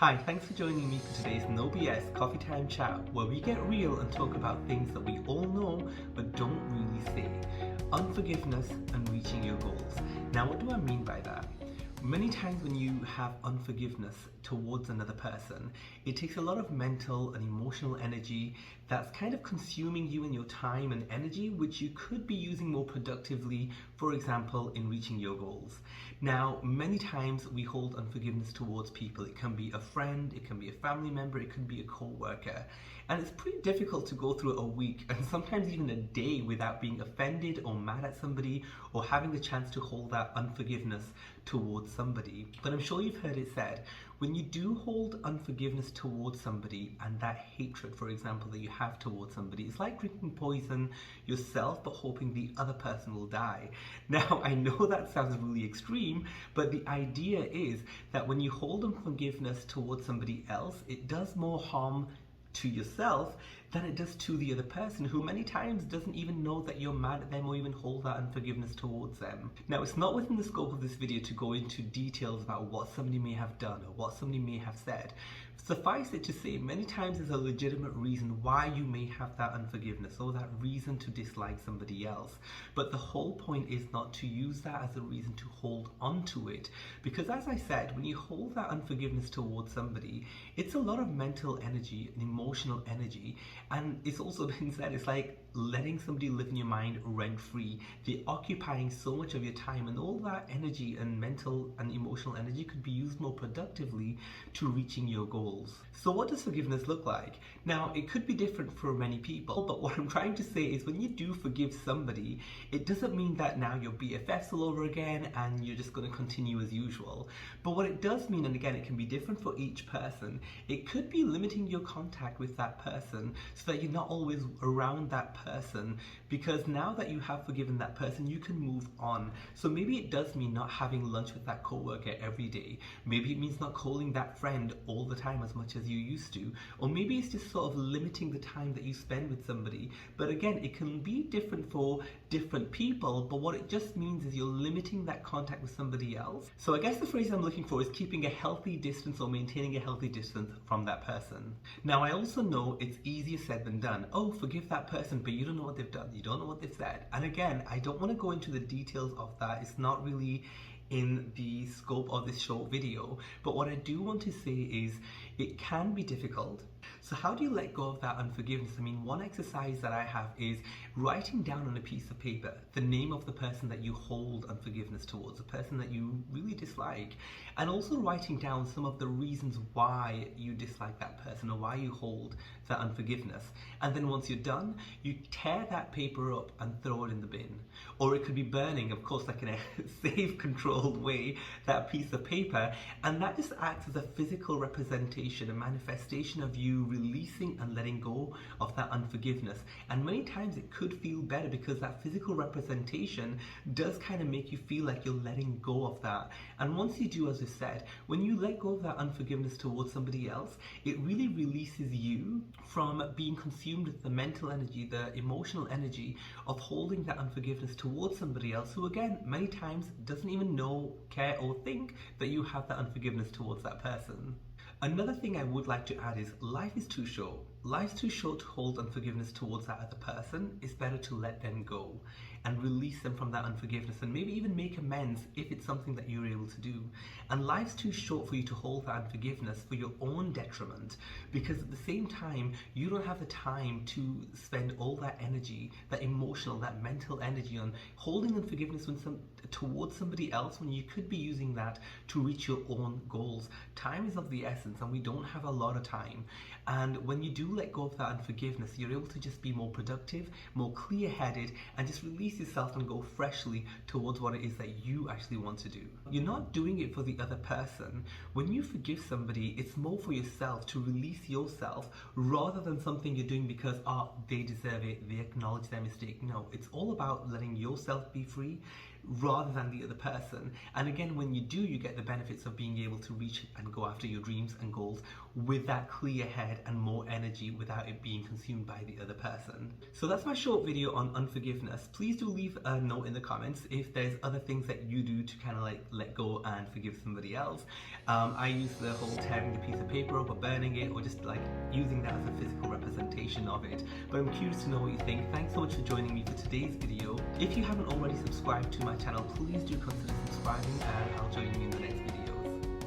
Hi, thanks for joining me for today's No BS Coffee Time Chat, where we get real and talk about things that we all know but don't really say. Unforgiveness and reaching your goals. Now, what do I mean by that? Many times when you have unforgiveness towards another person, it takes a lot of mental and emotional energy that's kind of consuming you and your time and energy, which you could be using more productively, for example, in reaching your goals. Now, many times we hold unforgiveness towards people. It can be a friend, it can be a family member, it could be a co-worker. And it's pretty difficult to go through a week and sometimes even a day without being offended or mad at somebody or having the chance to hold that unforgiveness towards somebody. But I'm sure you've heard it said, when you do hold unforgiveness towards somebody and that hatred, for example, that you have towards somebody, it's like drinking poison yourself but hoping the other person will die. Now, I know that sounds really extreme, but the idea is that when you hold unforgiveness towards somebody else, it does more harm to yourself than it does to the other person, who many times doesn't even know that you're mad at them or even hold that unforgiveness towards them. Now, it's not within the scope of this video to go into details about what somebody may have done or what somebody may have said. Suffice it to say, many times there's a legitimate reason why you may have that unforgiveness or that reason to dislike somebody else. But the whole point is not to use that as a reason to hold on to it. Because as I said, when you hold that unforgiveness towards somebody, it's a lot of mental energy and emotional energy. And it's also been said, it's like letting somebody live in your mind rent-free. They're occupying so much of your time, and all that energy and mental and emotional energy could be used more productively to reaching your goals. So what does forgiveness look like? Now, it could be different for many people, but what I'm trying to say is when you do forgive somebody, it doesn't mean that now you're BFFs all over again and you're just going to continue as usual. But what it does mean, and again, it can be different for each person, it could be limiting your contact with that person so that you're not always around that person, because now that you have forgiven that person, you can move on. So maybe it does mean not having lunch with that coworker every day. Maybe it means not calling that friend all the time as much as you used to. Or maybe it's just sort of limiting the time that you spend with somebody. But again, it can be different for different people, but what it just means is you're limiting that contact with somebody else. So I guess the phrase I'm looking for is keeping a healthy distance or maintaining a healthy distance from that person. Now, I also know it's easier said than done. Oh, forgive that person, but you don't know what they've done. You don't know what they've said. And again, I don't want to go into the details of that. It's not really in the scope of this short video. But what I do want to say is it can be difficult. So how do you let go of that unforgiveness? I mean, one exercise that I have is writing down on a piece of paper the name of the person that you hold unforgiveness towards, the person that you really dislike, and also writing down some of the reasons why you dislike that person or why you hold that unforgiveness. And then once you're done, you tear that paper up and throw it in the bin. Or it could be burning, of course, like in a safe, controlled way, that piece of paper, and that just acts as a physical representation, a manifestation of you releasing and letting go of that unforgiveness. And many times it could feel better because that physical representation does kind of make you feel like you're letting go of that. And once you do, as I said, when you let go of that unforgiveness towards somebody else, it really releases you from being consumed with the mental energy, the emotional energy of holding that unforgiveness towards somebody else who, again, many times doesn't even know, care, or think that you have that unforgiveness towards that person. Another thing I would like to add is life is too short. Life's too short to hold unforgiveness towards that other person. It's better to let them go and release them from that unforgiveness and maybe even make amends if it's something that you're able to do. And life's too short for you to hold that unforgiveness for your own detriment, because at the same time, you don't have the time to spend all that energy, that emotional, that mental energy on holding unforgiveness towards somebody else when you could be using that to reach your own goals. Time is of the essence and we don't have a lot of time. And when you do let go of that unforgiveness, you're able to just be more productive, more clear-headed, and just release yourself and go freshly towards what it is that you actually want to do. You're not doing it for the other person. When you forgive somebody, it's more for yourself, to release yourself, rather than something you're doing because, they deserve it, they acknowledge their mistake. No, it's all about letting yourself be free, rather than the other person. And again, when you do, you get the benefits of being able to reach and go after your dreams and goals with that clear head and more energy without it being consumed by the other person. So that's my short video on unforgiveness. Please do leave a note in the comments if there's other things that you do to kind of like let go and forgive somebody else. I use the whole tearing the piece of paper up or burning it, or just like using that as a physical representation of it. But I'm curious to know what you think. Thanks so much for joining me for today's video. If you haven't already subscribed to my channel, please do consider subscribing, and I'll join you in the next video.